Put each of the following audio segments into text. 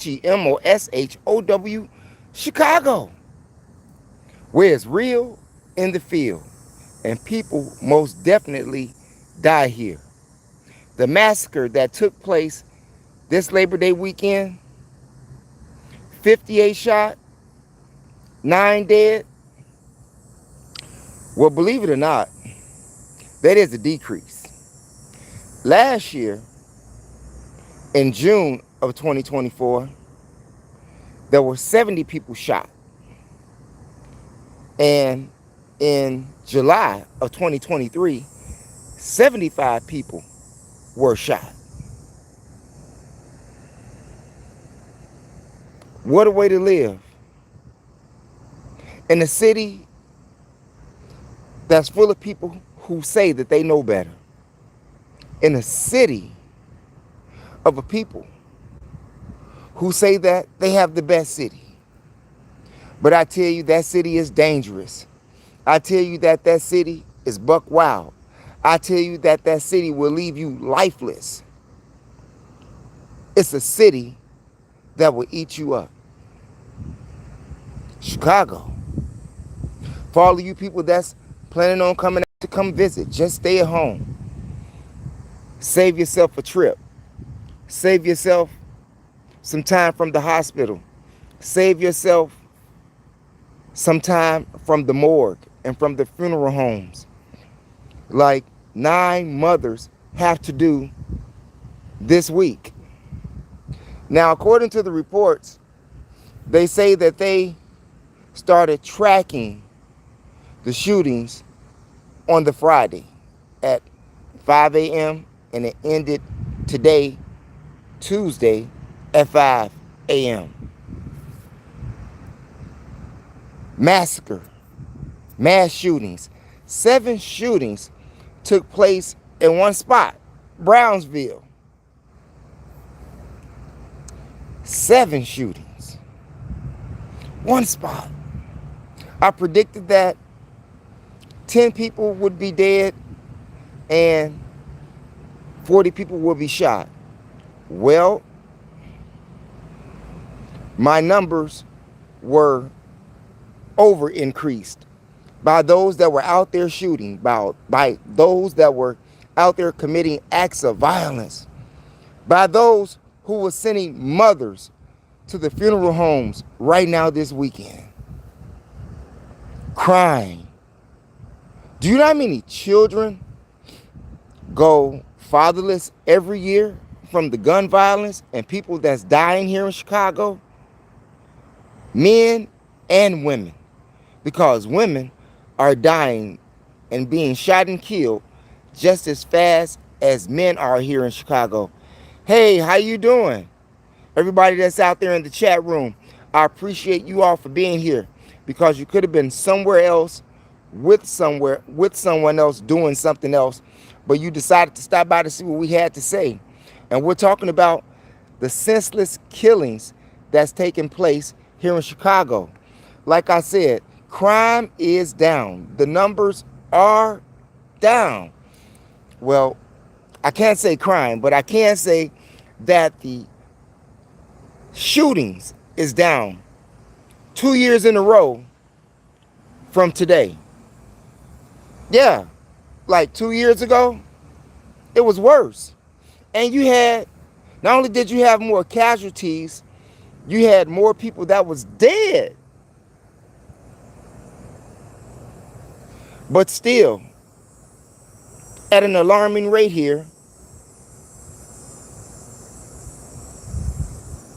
THEMOSHOW Chicago, where it's real in the field and people most definitely die here. The massacre that took place this Labor Day weekend, 58 shot, 9 dead. Well, believe it or not, that is a decrease. Last year, in June of 2024, there were 70 people shot. And in July of 2023, 75 people were shot. What a way to live. In a city that's full of people who say that they know better. In a city of a people who say that they have the best city. But I tell you, that city is dangerous. I tell you that that city is buck wild. I tell you that that city will leave you lifeless. It's a city that will eat you up. Chicago. For all of you people that's planning on coming out to come visit, just stay at home. Save yourself a trip. Save yourself some time from the hospital. Save yourself some time from the morgue and from the funeral homes. Like 9 mothers have to do this week. Now, according to the reports, they say that they started tracking the shootings on the Friday at 5 a.m. and it ended today, Tuesday, at 5 a.m. Massacre, mass shootings. 7 shootings took place in one spot, Brownsville. 7 shootings, one spot. I predicted that 10 people would be dead and 40 people would be shot. Well, my numbers were over increased by those that were out there shooting, by those that were out there committing acts of violence, by those who were sending mothers to the funeral homes right now this weekend, crying. Do you know how many children go fatherless every year from the gun violence and people that's dying here in Chicago? Men and women. Because women are dying and being shot and killed just as fast as men are here in Chicago. Hey, how you doing? Everybody that's out there in the chat room, I appreciate you all for being here, because you could have been somewhere else with someone else doing something else, but you decided to stop by to see what we had to say. And we're talking about the senseless killings that's taking place here in Chicago. Like I said, crime is down. The numbers are down. Well, I can't say crime, but I can say that the shootings is down 2 years in a row from today. Yeah, like 2 years ago, it was worse. And you had, not only did you have more casualties, you had more people that was dead. But still, at an alarming rate here,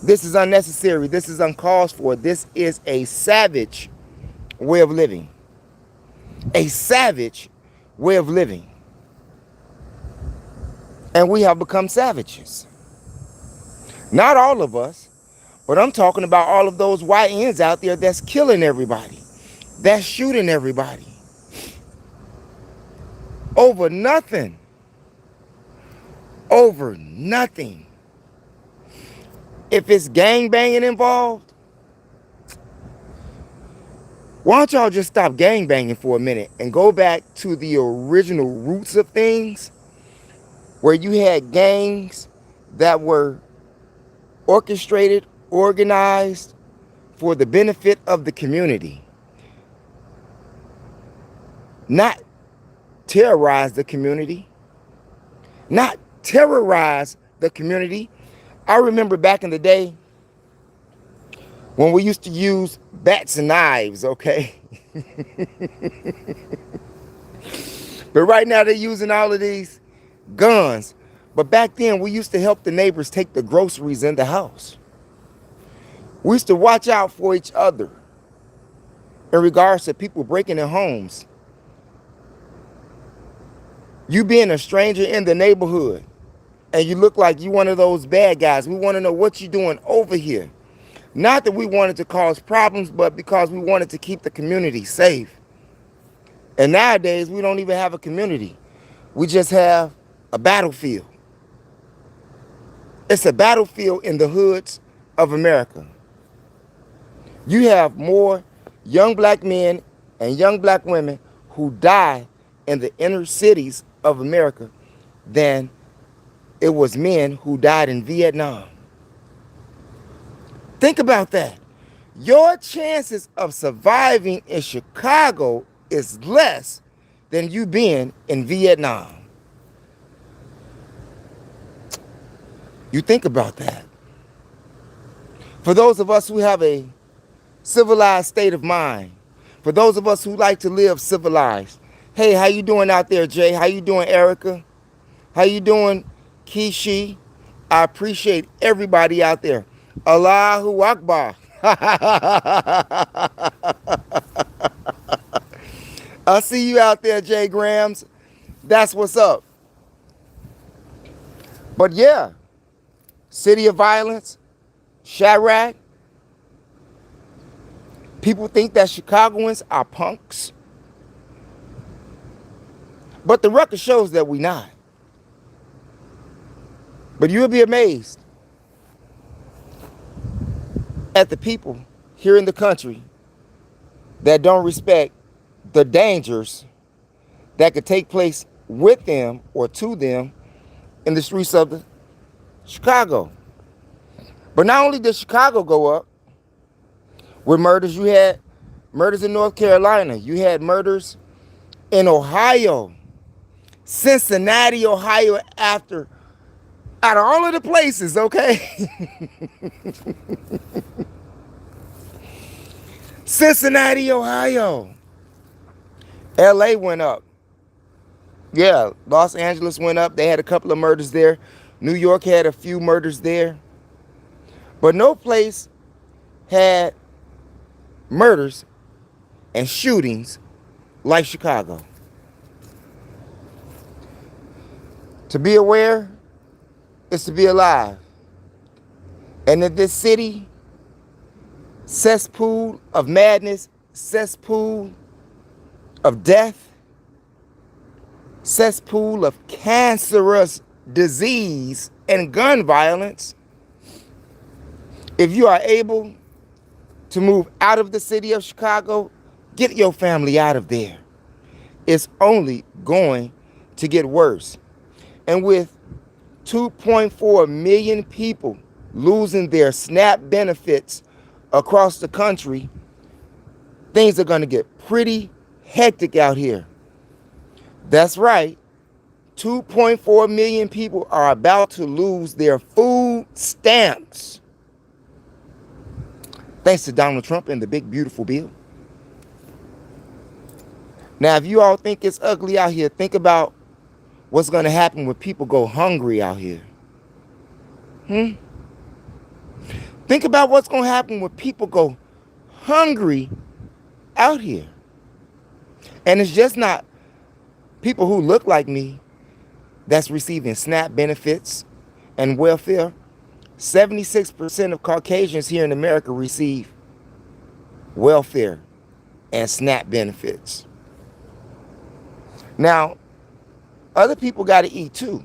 this is unnecessary. This is uncalled for. This is a savage way of living. A savage way of living. And we have become savages. Not all of us, but I'm talking about all of those YNs out there that's killing everybody, that's shooting everybody over nothing. Over nothing. If it's gangbanging involved, why don't y'all just stop gangbanging for a minute and go back to the original roots of things, where you had gangs that were orchestrated organized for the benefit of the community, not terrorize the community, not terrorize the community. I remember back in the day when we used to use bats and knives, okay? But right now they're using all of these guns. But back then we used to help the neighbors take the groceries in the house. We used to watch out for each other in regards to people breaking in homes. You being a stranger in the neighborhood and you look like you one of those bad guys. We want to know what you're doing over here. Not that we wanted to cause problems, but because we wanted to keep the community safe. And nowadays, we don't even have a community. We just have a battlefield. It's a battlefield in the hoods of America. You have more young black men and young black women who die in the inner cities of America than it was men who died in Vietnam. Think about that. Your chances of surviving in Chicago is less than you being in Vietnam. You think about that. For those of us who have a civilized state of mind, for those of us who like to live civilized, hey, how you doing out there, Jay? How you doing, Erica? How you doing, Kishi? I appreciate everybody out there. Allahu Akbar. I see you out there, Jay Grams. That's what's up. But yeah, city of violence, Chirac. People think that Chicagoans are punks. But the record shows that we're not. But you'll be amazed at the people here in the country that don't respect the dangers that could take place with them or to them in the streets of the Chicago. But not only did Chicago go up with murders, you had murders in North Carolina, you had murders in Ohio, Cincinnati, Ohio, out of all of the places, okay? Cincinnati, Ohio. LA went up. Yeah, Los Angeles went up. They had a couple of murders there. New York had a few murders there. But no place had murders and shootings like Chicago. To be aware is to be alive. And in this city, cesspool of madness, cesspool of death, cesspool of cancerous disease and gun violence, if you are able to move out of the city of Chicago, get your family out of there. It's only going to get worse. And with 2.4 million people losing their SNAP benefits across the country, things are going to get pretty hectic out here. That's right. 2.4 million people are about to lose their food stamps. Thanks to Donald Trump and the big, beautiful bill. Now, if you all think it's ugly out here, think about what's going to happen when people go hungry out here. Think about what's going to happen when people go hungry out here. And it's just not people who look like me that's receiving SNAP benefits and welfare. 76% of Caucasians here in America receive welfare and SNAP benefits. Now, other people got to eat too.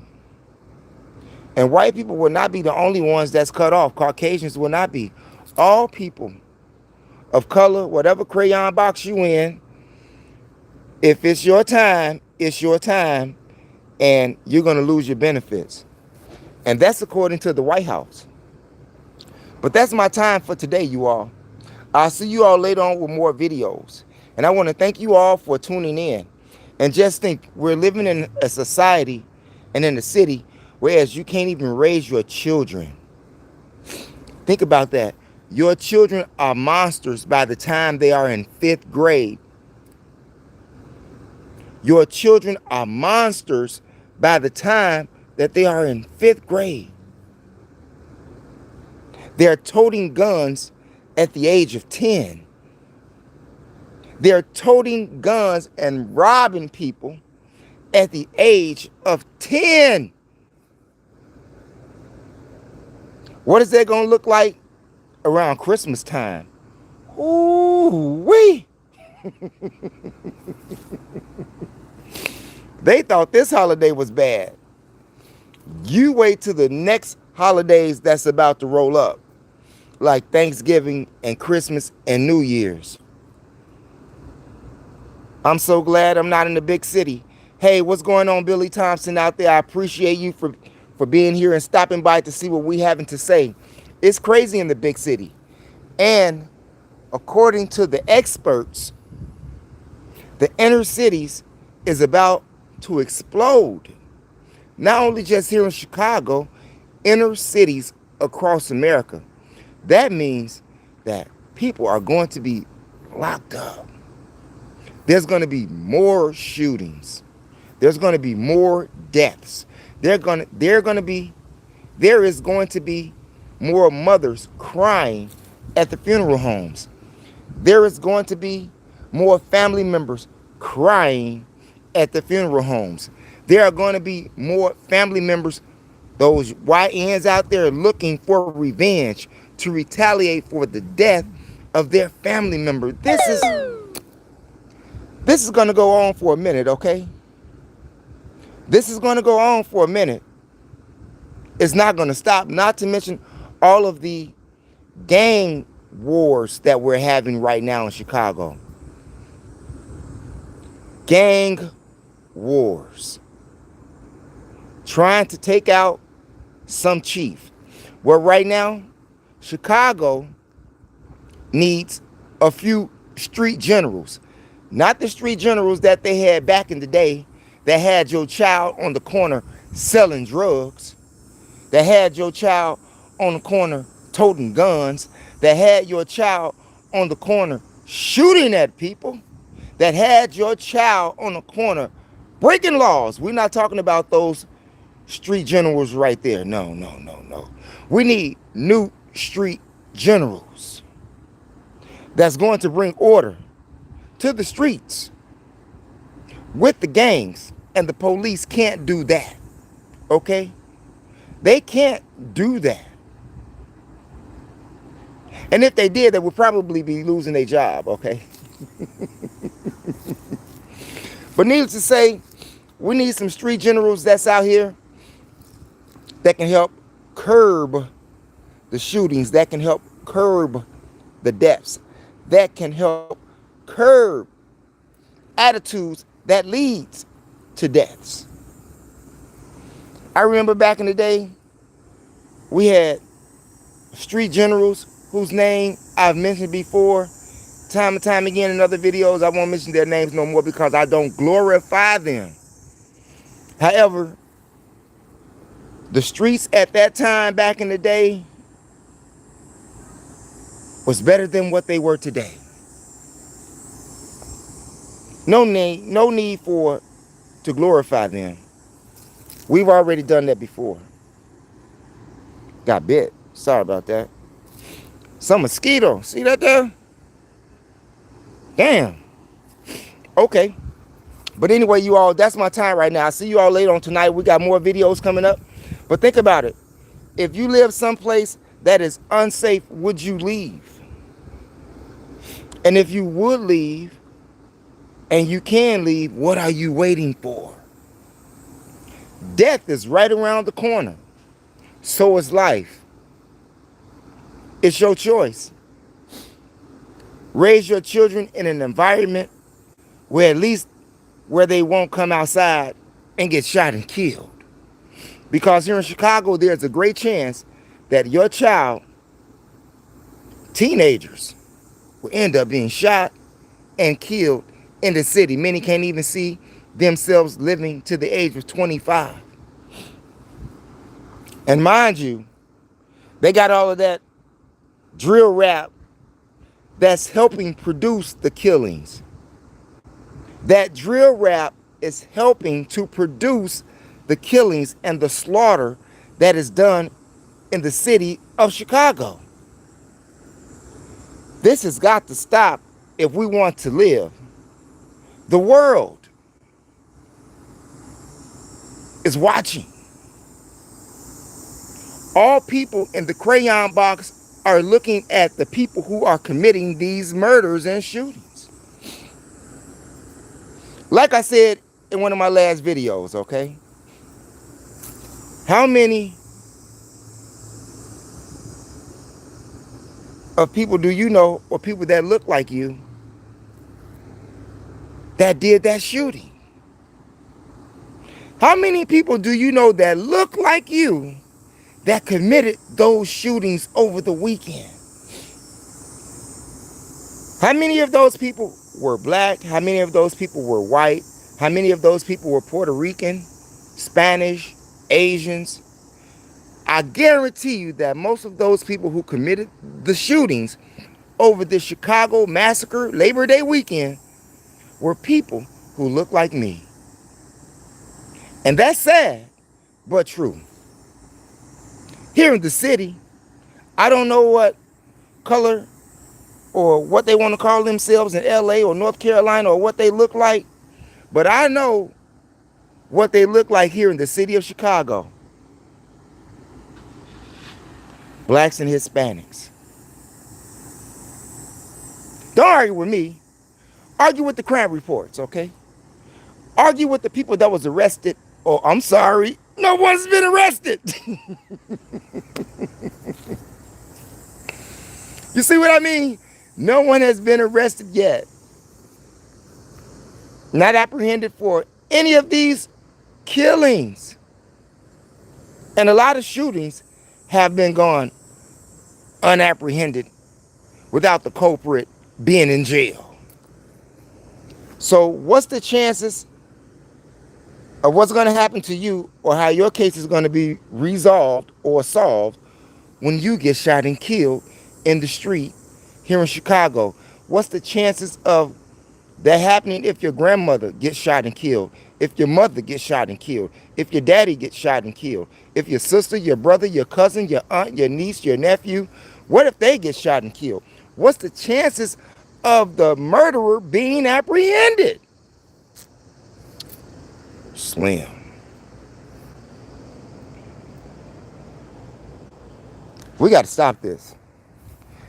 And white people will not be the only ones that's cut off. Caucasians will not be. All people of color, whatever crayon box you in, if it's your time, it's your time, and you're going to lose your benefits. And that's according to the White House. But that's my time for today, you all. I'll see you all later on with more videos. And I want to thank you all for tuning in. And just think, we're living in a society and in a city whereas you can't even raise your children. Think about that. Your children are monsters by the time they are in 5th grade. Your children are monsters by the time that they are in 5th grade. They're toting guns at the age of 10. They're toting guns and robbing people at the age of 10. What is that going to look like around Christmas time? Ooh-wee. They thought this holiday was bad. You wait till the next holidays that's about to roll up, like Thanksgiving and Christmas and New Year's. I'm so glad I'm not in the big city. Hey, what's going on, Billy Thompson out there? I appreciate you for being here and stopping by to see what we having to say. It's crazy in the big city. And according to the experts, the inner cities is about to explode. Not only just here in Chicago, inner cities across America. That means that people are going to be locked up. There's going to be more shootings. There's going to be more deaths. There is going to be more mothers crying at the funeral homes. There is going to be more family members crying at the funeral homes. There are going to be more family members, those YNs out there looking for revenge to retaliate for the death of their family member. This is going to go on for a minute, okay? This is going to go on for a minute. It's not going to stop, not to mention all of the gang wars that we're having right now in Chicago. Gang wars. Trying to take out some chief. Well, right now, Chicago needs a few street generals. Not the street generals that they had back in the day that had your child on the corner selling drugs, that had your child on the corner toting guns, that had your child on the corner shooting at people, that had your child on the corner breaking laws. We're not talking about those street generals right there. No. We need new street generals that's going to bring order to the streets with the gangs. And the police can't do that, okay? They can't do that. And if they did, they would probably be losing their job, okay? But needless to say, we need some street generals that's out here that can help curb the shootings, that can help curb the deaths, that can help curb attitudes that leads to deaths. I remember back in the day, we had street generals whose name I've mentioned before, time and time again in other videos. I won't mention their names no more because I don't glorify them. However, the streets at that time back in the day was better than what they were today. No need for to glorify them. We've already done that before. Got bit. Sorry about that. Some mosquito. See that there? Damn. Okay. But anyway, you all, that's my time right now. I'll see you all later on tonight. We got more videos coming up. But think about it. If you live someplace that is unsafe, would you leave? And if you would leave, and you can leave, what are you waiting for? Death is right around the corner. So is life. It's your choice. Raise your children in an environment where at least where they won't come outside and get shot and killed. Because here in Chicago, there's a great chance that your child teenagers will end up being shot and killed in the city. Many can't even see themselves living to the age of 25. And mind you, they got all of that drill rap that's helping produce the killings. That drill rap is helping to produce the killings and the slaughter that is done in the city of Chicago. This has got to stop if we want to live. The world is watching. All people in the crayon box are looking at the people who are committing these murders and shootings. Like I said in one of my last videos, okay? How many of people do you know, or people that look like you, that did that shooting? How many people do you know that look like you that committed those shootings over the weekend? How many of those people were black? How many of those people were white? How many of those people were Puerto Rican, Spanish, Asians? I guarantee you that most of those people who committed the shootings over the Chicago Massacre Labor Day weekend were people who look like me. And that's sad, but true. Here in the city, I don't know what color or what they want to call themselves in LA or North Carolina or what they look like, but I know what they look like here in the city of Chicago. Blacks and Hispanics. Don't argue with me. Argue with the crime reports, okay? Argue with the people that was arrested. Oh, I'm sorry, no one's been arrested. You see what I mean? No one has been arrested yet. Not apprehended for any of these killings. And a lot of shootings have been gone unapprehended without the culprit being in jail. So what's the chances of what's going to happen to you, or how your case is going to be resolved or solved when you get shot and killed in the street here in Chicago? What's the chances of that happening if your grandmother gets shot and killed, if your mother gets shot and killed, if your daddy gets shot and killed, if your sister, your brother, your cousin, your aunt, your niece, your nephew, what if they get shot and killed? What's the chances of the murderer being apprehended? Slim. We got to stop this.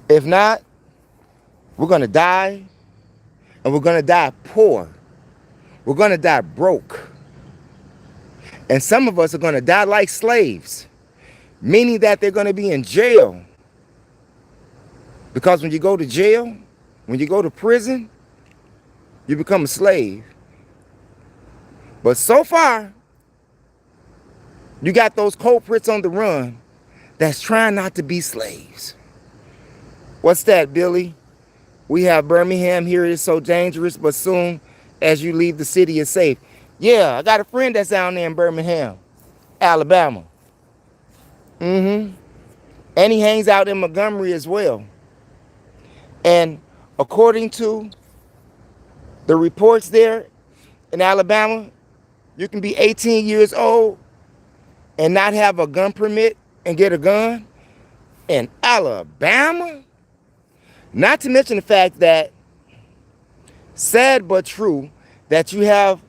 If not, we're going to die, and we're going to die poor. We're going to die broke. And some of us are going to die like slaves, meaning that they're going to be in jail. Because when you go to jail, when you go to prison, you become a slave. But so far, you got those culprits on the run that's trying not to be slaves. What's that, Billy? We have Birmingham here is so dangerous, but soon as you leave the city is safe. Yeah, I got a friend that's down there in Birmingham, Alabama. And he hangs out in Montgomery as well. And according to the reports there in Alabama, you can be 18 years old and not have a gun permit and get a gun in Alabama. Not to mention the fact that, sad but true, that you have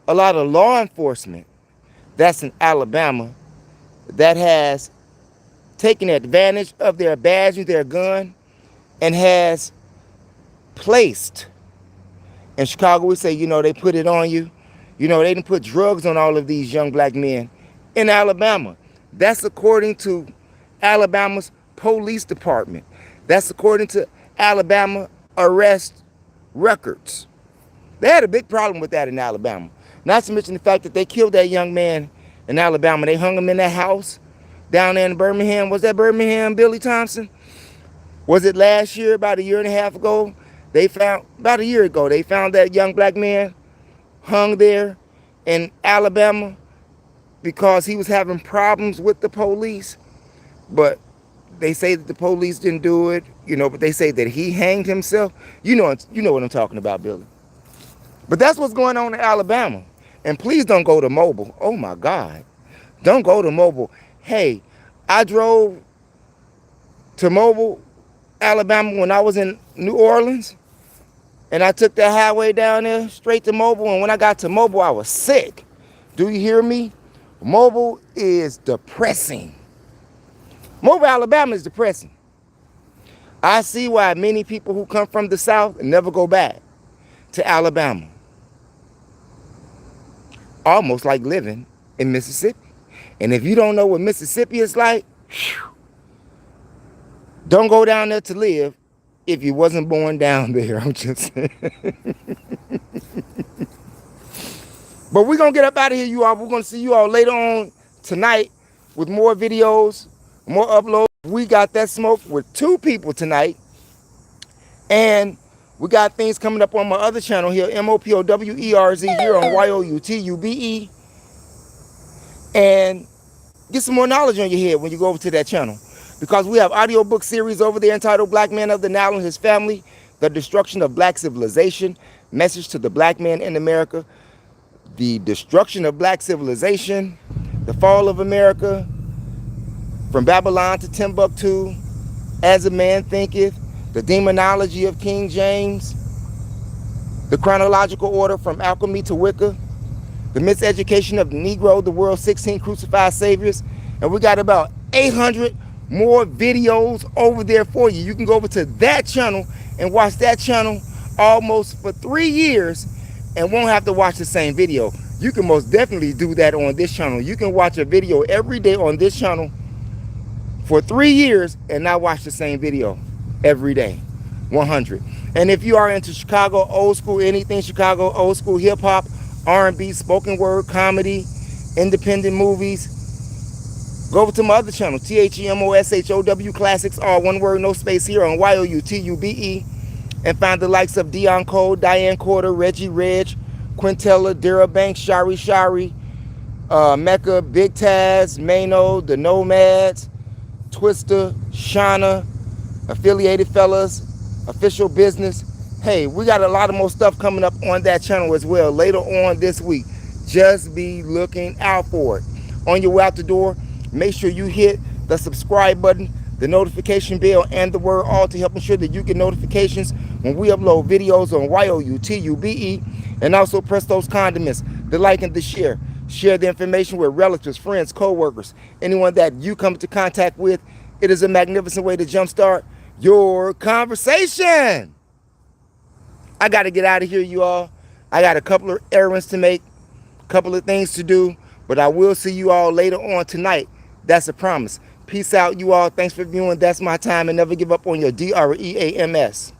a lot of law enforcement that's in Alabama that has taken advantage of their badge and their gun and has placed, in Chicago we say, they put it on you. They didn't put drugs on all of these young black men in Alabama. That's according to Alabama's police department. That's according to Alabama arrest records. They had a big problem with that in Alabama. Not to mention the fact that they killed that young man in Alabama. They hung him in that house down there in Birmingham. Was that Birmingham, Billy Thompson? Was it last year, about a year and a half ago? About a year ago, they found that young black man hung there in Alabama because he was having problems with the police. But they say that the police didn't do it, but they say that he hanged himself. You know what I'm talking about, Billy. But that's what's going on in Alabama. And please don't go to Mobile. Oh my God. Don't go to Mobile. Hey, I drove to Mobile, Alabama when I was in New Orleans. And I took that highway down there straight to Mobile. And when I got to Mobile, I was sick. Do you hear me? Mobile is depressing. Mobile, Alabama is depressing. I see why many people who come from the South never go back to Alabama. Almost like living in Mississippi. And if you don't know what Mississippi is like, don't go down there to live if you wasn't born down there. I'm just saying. But we're going to get up out of here, you all. We're going to see you all later on tonight with more videos, more uploads. We got that smoke with 2 people tonight. And we got things coming up on my other channel here, MOPOWERZ here on YOUTUBE. And get some more knowledge on your head when you go over to that channel. Because we have audiobook series over there entitled Black Man of the Nile and His Family, The Destruction of Black Civilization, Message to the Black Man in America, The Destruction of Black Civilization, The Fall of America, From Babylon to Timbuktu, As a Man Thinketh, The Demonology of King James, The Chronological Order from Alchemy to Wicca, The Miseducation of the Negro, The World's 16 Crucified Saviors, and we got about 800 more videos over there for you. You can go over to that channel and watch that channel almost for 3 years and won't have to watch the same video. You can most definitely do that on this channel. You can watch a video every day on this channel for 3 years and not watch the same video every day. 100. And if you are into Chicago old school, anything Chicago old school, hip hop, R&B, spoken word, comedy, independent movies, go over to my other channel, THEMOSHOW Classics, all one word, no space, here on YOUTUBE, and find the likes of Dion Cole, Diane Corder, Reggie Reg, Quintella, Dara Banks, Shari, Mecca, Big Taz, Mano, The Nomads, Twister, Shauna, Affiliated Fellas, Official Business. Hey, we got a lot of more stuff coming up on that channel as well later on this week. Just be looking out for it. On your way out the door, make sure you hit the subscribe button, the notification bell, and the word all to help ensure that you get notifications when we upload videos on YOUTUBE. And also press those condiments, the like and the share. Share the information with relatives, friends, co-workers, anyone that you come into contact with. It is a magnificent way to jumpstart your conversation. I got to get out of here, you all. I got a couple of errands to make, a couple of things to do, but I will see you all later on tonight. That's a promise. Peace out, you all. Thanks for viewing. That's my time. And never give up on your DREAMS.